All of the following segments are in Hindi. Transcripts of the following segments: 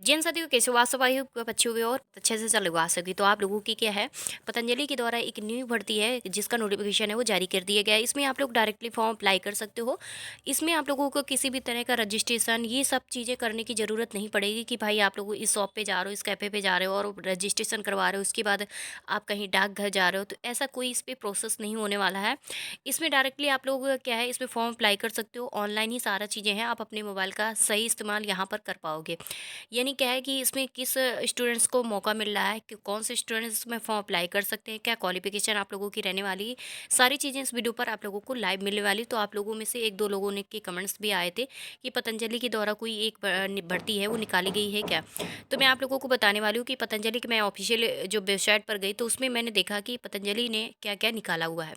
जिन साथियों कैसे वास्तवायु बच्चे हुए और अच्छे से चल आ सके तो आप लोगों की क्या है, पतंजलि के द्वारा एक न्यू भर्ती है जिसका नोटिफिकेशन है वो जारी कर दिया गया है। इसमें आप लोग डायरेक्टली फॉर्म अप्लाई कर सकते हो। इसमें आप लोगों को किसी भी तरह का रजिस्ट्रेशन ये सब चीज़ें करने की ज़रूरत नहीं पड़ेगी कि भाई आप लोग इस शॉप पे जा रहे हो, इस कैफ़े पे जा रहे हो और रजिस्ट्रेशन करवा रहे हो, उसके बाद आप कहीं डाकघर जा रहे हो, तो ऐसा कोई इस पर प्रोसेस नहीं होने वाला है। इसमें डायरेक्टली आप लोग क्या है, इसमें फॉर्म अप्लाई कर सकते हो। ऑनलाइन ही सारा चीज़ें हैं, आप अपने मोबाइल का सही इस्तेमाल यहाँ पर कर पाओगे। यानी क्या है कि इसमें किस स्टूडेंट्स को मौका मिल रहा है कि कौन से स्टूडेंट्स इसमें फॉर्म अप्लाई कर सकते हैं, क्या क्वालिफिकेशन आप लोगों की रहने वाली है, सारी चीज़ें इस वीडियो पर आप लोगों को लाइव मिलने वाली। तो आप लोगों में से एक दो लोगों ने के कमेंट्स भी आए थे कि पतंजलि के द्वारा कोई एक भर्ती है वो निकाली गई है क्या। तो मैं आप लोगों को बताने वाली हूँ कि पतंजलि की मैं ऑफिशियल जो वेबसाइट पर गई तो उसमें मैंने देखा कि पतंजलि ने क्या क्या निकाला हुआ है।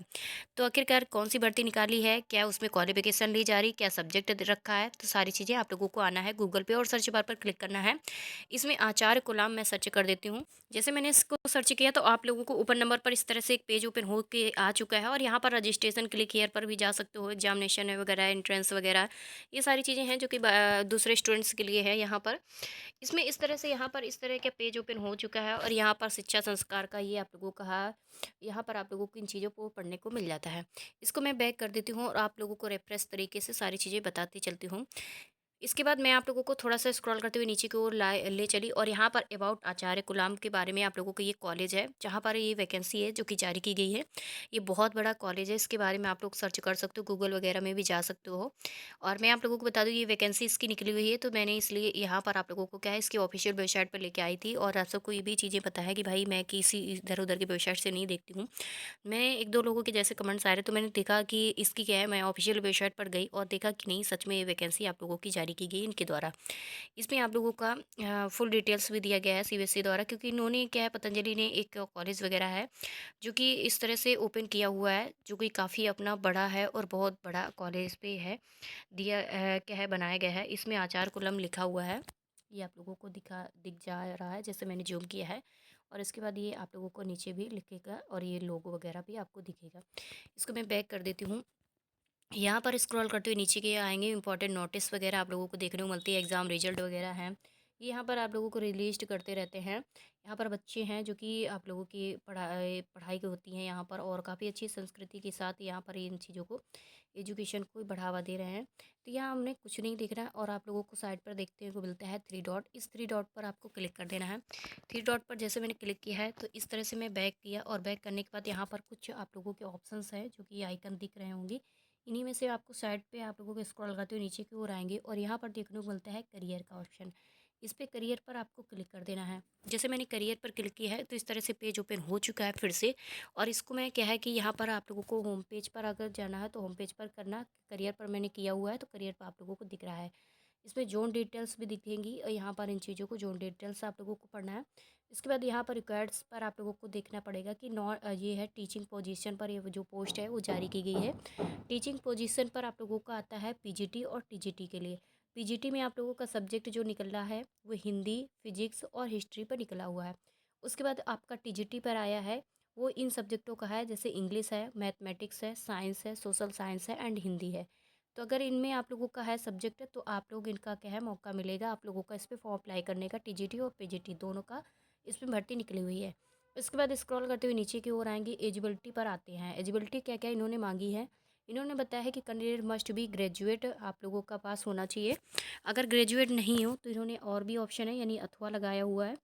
तो आखिरकार कौन सी भर्ती निकाली है, क्या उसमें क्वालिफिकेशन ली जा रही, क्या सब्जेक्ट रखा है, तो सारी चीज़ें आप लोगों को आना है गूगल पे और सर्च बार पर क्लिक करना है। इसमें आचार्य गुलाम मैं सर्च कर देती हूँ। जैसे मैंने इसको सर्च किया तो आप लोगों को ऊपर नंबर पर इस तरह से एक पेज ओपन हो के आ चुका है और यहाँ पर रजिस्ट्रेशन क्लिक हियर पर भी जा सकते हो। एग्जामिनेशन है वगैरह, एंट्रेंस वगैरह, ये सारी चीज़ें हैं जो कि दूसरे स्टूडेंट्स के लिए है। यहाँ पर इसमें इस तरह से यहाँ पर इस तरह का पेज ओपन हो चुका है और यहाँ पर शिक्षा संस्कार का ये आप लोगों का यहाँ पर आप लोगों को इन चीज़ों को पढ़ने को मिल जाता है। इसको मैं बैक कर देती हूँ और आप लोगों को रेफरेंस तरीके से सारी चीज़ें बताती चलती हूँ। इसके बाद मैं आप लोगों को थोड़ा-सा स्क्रॉल करते हुए नीचे की ओर लाए ले चली और यहाँ पर अबाउट आचार्य गुलाम के बारे में आप लोगों को ये कॉलेज है, जहाँ पर ये वैकेंसी है जो कि जारी की गई है। ये बहुत बड़ा कॉलेज है, इसके बारे में आप लोग सर्च कर सकते हो, गूगल वगैरह में भी जा सकते हो। और मैं आप लोगों को बता दूँ ये वैकेंसी इसकी निकली हुई है, तो मैंने इसलिए यहाँ पर आप लोगों को क्या है इसकी ऑफ़िशियल वेबसाइट पर लेके आई थी और आप सबको ये भी चीज़ें पता है कि भाई मैं किसी इधर-उधर की वेबसाइट से नहीं देखती हूँ। मैंने 1-2 लोगों के जैसे कमेंट्स आ रहे तो मैंने देखा कि इसकी क्या है, मैं ऑफ़िशियल वेबसाइट पर गई और देखा कि नहीं सच में ये वैकेंसी आप लोगों की जारी की गई इनके द्वारा। इसमें आप लोगों का फुल डिटेल्स भी दिया गया है सीबीएसई द्वारा, क्योंकि इन्होंने क्या है पतंजलि ने एक कॉलेज वगैरह है जो कि इस तरह से ओपन किया हुआ है, जो कि काफ़ी अपना बड़ा है और बहुत बड़ा कॉलेज पे है दिया क्या है बनाया गया है। इसमें आचार कुलम लिखा हुआ है, ये आप लोगों को दिख जा रहा है जैसे मैंने जूम किया है। और इसके बाद ये आप लोगों को नीचे भी लिखेगा और ये लोगो वगैरह भी आपको दिखेगा। इसको मैं बैक कर देती हूँ। यहाँ पर स्क्रॉल करते हुए नीचे के आएँगे, इंपॉर्टेंट नोटिस वगैरह आप लोगों को देखने को मिलती है, एग्ज़ाम रिजल्ट वगैरह हैं। ये यहाँ पर आप लोगों को रिलीज़्ड करते रहते हैं। यहाँ पर बच्चे हैं जो कि आप लोगों की पढ़ाई पढ़ाई की होती हैं यहाँ पर और काफ़ी अच्छी संस्कृति के साथ यहाँ पर इन चीज़ों को एजुकेशन को बढ़ावा दे रहे हैं। तो यहाँ हमने कुछ नहीं लिखना है और आप लोगों को साइड पर देखने को मिलता है 3 डॉट। इस 3 डॉट पर आपको क्लिक कर देना है। 3 डॉट पर जैसे मैंने क्लिक किया है तो इस तरह से मैं बैक किया और बैक करने के बाद यहाँ पर कुछ आप लोगों के ऑप्शंस हैं जो कि आइकन दिख रहे होंगे। इन्हीं में से आपको साइड पे आप लोगों को स्क्रॉल करते हुए नीचे की ओर आएंगे और यहाँ पर देखने को मिलता है करियर का ऑप्शन। इस पे करियर पर आपको क्लिक कर देना है। जैसे मैंने करियर पर क्लिक किया है तो इस तरह से पेज ओपन हो चुका है फिर से। और इसको मैं क्या है कि यहाँ पर आप लोगों को होम पेज पर अगर जाना है तो होम पेज पर करना, करियर पर मैंने किया हुआ है तो करियर पर आप लोगों को दिख रहा है। इसमें ज़ोन डिटेल्स भी दिखेंगी और यहाँ पर इन चीज़ों को ज़ोन डिटेल्स आप लोगों को पढ़ना है। इसके बाद यहाँ पर रिक्वायर्ड्स पर आप लोगों को देखना पड़ेगा कि ये है टीचिंग पोजीशन पर ये जो पोस्ट है वो जारी की गई है। टीचिंग पोजीशन पर आप लोगों का आता है पीजीटी और टीजीटी के लिए। पीजीटी में आप लोगों का सब्जेक्ट जो निकल रहा है वो हिंदी, फिजिक्स और हिस्ट्री पर निकला हुआ है। उसके बाद आपका टीजीटी पर आया है वो इन सब्जेक्टों का है, जैसे इंग्लिश है, मैथमेटिक्स है, साइंस है, सोशल साइंस है एंड हिंदी है। तो अगर इनमें आप लोगों का है सब्जेक्ट तो आप लोग इनका क्या है मौका मिलेगा आप लोगों का इस पर फॉर्म अप्लाई करने का। टीजीटी और पीजीटी दोनों का इसमें भर्ती निकली हुई है। इसके बाद स्क्रॉल करते हुए नीचे की ओर आएंगे, एजिबिलिटी पर आते हैं। एजिबिलिटी क्या क्या इन्होंने मांगी है, इन्होंने बताया है कि कैंडिडेट मस्ट बी ग्रेजुएट आप लोगों का पास होना चाहिए। अगर ग्रेजुएट नहीं हो तो इन्होंने और भी ऑप्शन है यानी अथवा लगाया हुआ है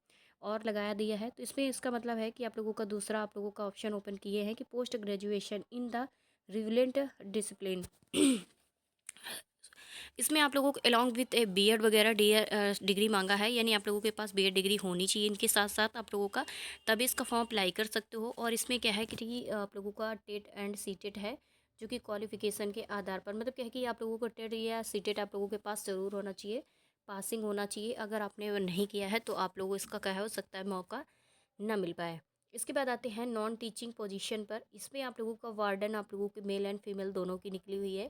और लगाया दिया है। तो इसमें इसका मतलब है कि आप लोगों का दूसरा आप लोगों का ऑप्शन ओपन किए हैं कि post graduation in the relevant discipline. इसमें आप लोगों को अलॉन्ग विथ ए बीएड वगैरह डिग्री मांगा है, यानी आप लोगों के पास बीएड डिग्री होनी चाहिए इनके साथ साथ आप लोगों का, तभी इसका फॉर्म अप्लाई कर सकते हो। और इसमें क्या है कि आप लोगों का टेट एंड सीटेट है जो कि क्वालिफिकेशन के आधार पर, मतलब क्या है कि आप लोगों को टेट या सीटेट आप लोगों के पास ज़रूर होना चाहिए, पासिंग होना चाहिए। अगर आपने वो नहीं किया है तो आप लोगों इसका क्या हो सकता है मौका ना मिल पाए। इसके बाद आते हैं नॉन टीचिंग पोजीशन पर। इसमें आप लोगों का वार्डन आप लोगों के मेल एंड फीमेल दोनों की निकली हुई है।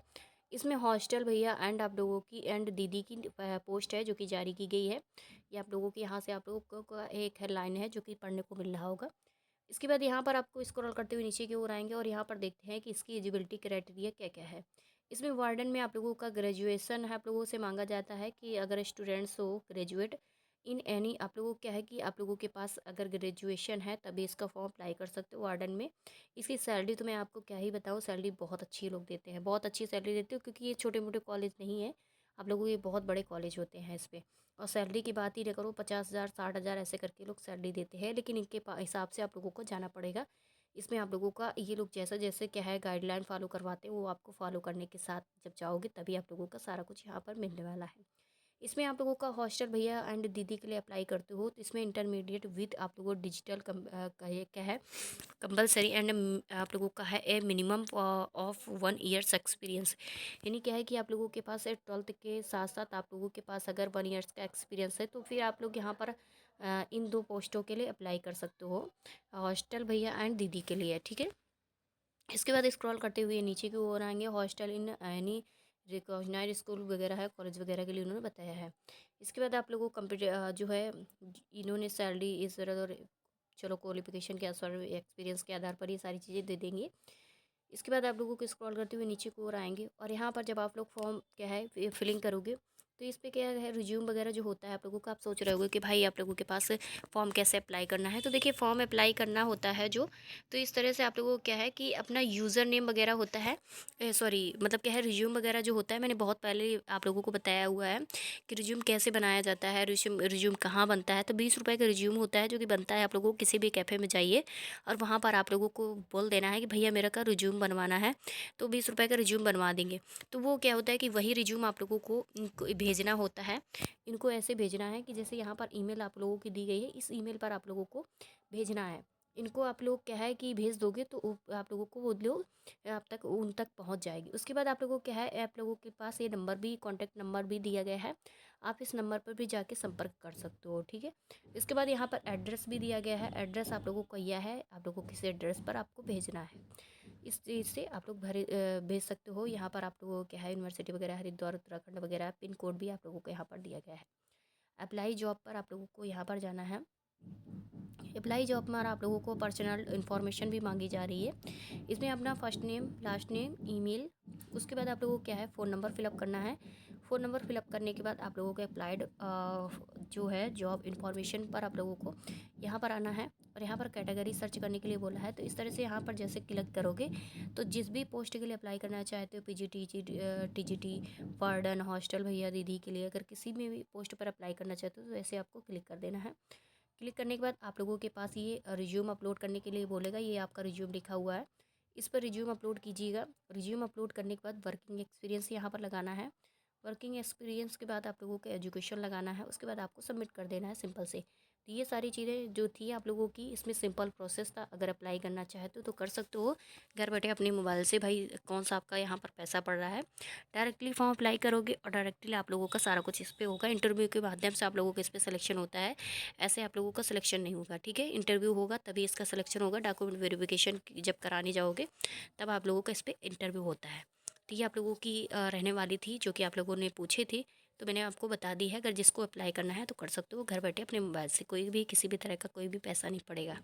इसमें हॉस्टल भैया एंड आप लोगों की एंड दीदी की पोस्ट है जो कि जारी की गई है। ये आप लोगों के यहाँ से आप लोगों का एक हेडलाइन है जो कि पढ़ने को मिल रहा होगा। इसके बाद यहाँ पर आपको स्क्रॉल करते हुए नीचे की ओर आएंगे और यहाँ पर देखते हैं कि इसकी एलिजिबिलिटी क्राइटेरिया क्या क्या है। इसमें वार्डन में आप लोगों का ग्रेजुएशन है आप लोगों से मांगा जाता है कि अगर स्टूडेंट्स हो ग्रेजुएट इन एनी आप लोगों को क्या है कि आप लोगों के पास अगर ग्रेजुएशन है तभी इसका फॉर्म अप्लाई कर सकते हो वार्डन में। इसकी सैलरी तो मैं आपको क्या ही बताऊँ, सैलरी बहुत अच्छी लोग देते हैं, बहुत अच्छी सैलरी देते हो, क्योंकि ये छोटे मोटे कॉलेज नहीं है आप लोगों को, ये बहुत बड़े कॉलेज होते हैं इस पर। और सैलरी की बात ही ना करो, 50,000 60,000 ऐसे करके लोग सैलरी देते हैं, लेकिन इनके हिसाब से आप लोगों को जाना पड़ेगा। इसमें आप लोगों का ये लोग जैसा जैसे क्या है गाइडलाइन फॉलो करवाते हैं, वो आपको फॉलो करने के साथ जब जाओगे तभी आप लोगों का सारा कुछ यहाँ पर मिलने वाला है। इसमें आप लोगों का हॉस्टल भैया एंड दीदी के लिए अप्लाई करते हो तो इसमें इंटरमीडिएट विद आप लोगों को डिजिटल क्या है कंपलसरी एंड आप लोगों का है ए मिनिमम ऑफ 1 ईयर्स एक्सपीरियंस। यानी क्या है कि आप लोगों के पास 12th के साथ साथ आप लोगों के पास अगर 1 ईयर्स का एक्सपीरियंस है तो फिर आप लोग यहाँ पर इन 2 पोस्टों के लिए अप्लाई कर सकते हो, हॉस्टल भैया एंड दीदी के लिए, ठीक है। इसके बाद स्क्रॉल करते हुए नीचे की ओर आएंगे, hostel in any recognised school वगैरह है, कॉलेज वगैरह के लिए उन्होंने बताया है। इसके बाद आप लोगों को कंप्यूटर जो है इन्होंने सैलरी इस तरह और चलो क्वालिफिकेशन के आधार एक्सपीरियंस के आधार पर ये सारी चीज़ें दे देंगे। इसके बाद आप लोगों को स्क्रॉल करते हुए नीचे की ओर आएंगे और यहाँ पर जब आप लोग फॉर्म क्या है फिलिंग करोगे तो इस पे क्या है रिज्यूम वगैरह जो होता है आप लोगों का, आप सोच रहे होगे कि भाई आप लोगों के पास फॉर्म कैसे अप्लाई करना है। तो देखिए फॉर्म अप्लाई करना होता है जो, तो इस तरह से आप लोगों को क्या है कि अपना यूज़र नेम वगैरह होता है, सॉरी मतलब क्या है रिज्यूम वगैरह जो होता है, मैंने बहुत पहले आप लोगों को बताया हुआ है कि रिज्यूम कैसे बनाया जाता है, रिज्यूम कहाँ बनता है। तो 20 रुपये का रिज्यूम होता है जो कि बनता है, आप लोगों को किसी भी कैफ़े में जाइए और वहाँ पर आप लोगों को बोल देना है कि भैया मेरा का रिज्यूम बनवाना है, तो 20 रुपये का रिज्यूम बनवा देंगे। तो वो क्या होता है कि वही रिज्यूम आप लोगों को इनको भेजना होता है। इनको ऐसे भेजना है कि जैसे यहाँ पर ईमेल आप लोगों की दी गई है, इस ईमेल पर आप लोगों को भेजना है। इनको आप लोग क्या है कि भेज दोगे तो आप लोगों को वो लोग आप तक उन तक पहुँच जाएगी। उसके बाद आप लोगों को क्या है, आप लोगों के पास ये नंबर भी, कॉन्टैक्ट नंबर भी दिया गया है, आप इस नंबर पर भी जाके संपर्क कर सकते हो, ठीक है। इसके बाद यहाँ पर एड्रेस भी दिया गया है, एड्रेस आप लोगों को यह है, आप लोगों को किस एड्रेस पर आपको भेजना है इस चीज़ से आप लोग भेज सकते हो। यहाँ पर आप लोगों को क्या है यूनिवर्सिटी वगैरह हरिद्वार उत्तराखंड वगैरह पिन कोड भी आप लोगों को यहाँ पर दिया गया है। अप्लाई जॉब पर आप लोगों को यहाँ पर जाना है। अप्लाई जॉब में आप लोगों को पर्सनल इन्फॉर्मेशन भी मांगी जा रही है। इसमें अपना first name, last name, email, उसके बाद आप लोगों को क्या है फ़ोन नंबर फिलअप करना है। फ़ोन नंबर फिलअप करने के बाद आप लोगों को अप्लाइड जो है जॉब इन्फॉर्मेशन पर आप लोगों को यहाँ पर आना है और यहाँ पर कैटेगरी सर्च करने के लिए बोला है। तो इस तरह से यहाँ पर जैसे क्लिक करोगे तो जिस भी पोस्ट के लिए अप्लाई करना चाहते हो, पीजीटी, टीजीटी, वार्डन, हॉस्टल भैया दीदी के लिए, अगर किसी में भी पोस्ट पर अप्लाई करना चाहते हो तो ऐसे आपको क्लिक कर देना है। क्लिक करने के बाद आप लोगों के पास ये रिज्यूम अपलोड करने के लिए बोलेगा, ये आपका रिज्यूम लिखा हुआ है, इस पर रिज्यूम अपलोड कीजिएगा। रिज्यूम अपलोड करने के बाद वर्किंग एक्सपीरियंस यहाँ पर लगाना है। वर्किंग एक्सपीरियंस के बाद आप लोगों को एजुकेशन लगाना है, उसके बाद आपको सबमिट कर देना है सिंपल से। तो ये सारी चीज़ें जो थी आप लोगों की, इसमें सिंपल प्रोसेस था। अगर अप्लाई करना चाहते हो तो कर सकते हो घर बैठे अपने मोबाइल से। भाई कौन सा आपका यहाँ पर पैसा पड़ रहा है, डायरेक्टली फॉर्म अप्लाई करोगे और डायरेक्टली आप लोगों का सारा कुछ इस पर होगा। इंटरव्यू के माध्यम से आप लोगों का इस पर सिलेक्शन होता है, ऐसे आप लोगों का सिलेक्शन नहीं होगा, ठीक है। इंटरव्यू होगा तभी इसका सिलेक्शन होगा। डॉक्यूमेंट वेरिफिकेशन जब कराने जाओगे तब आप लोगों का इस पर इंटरव्यू होता है। तो ये आप लोगों की रहने वाली थी जो कि आप लोगों ने पूछे थे, तो मैंने आपको बता दी है। अगर जिसको अप्लाई करना है तो कर सकते हो घर बैठे अपने मोबाइल से, कोई भी किसी भी तरह का कोई भी पैसा नहीं पड़ेगा।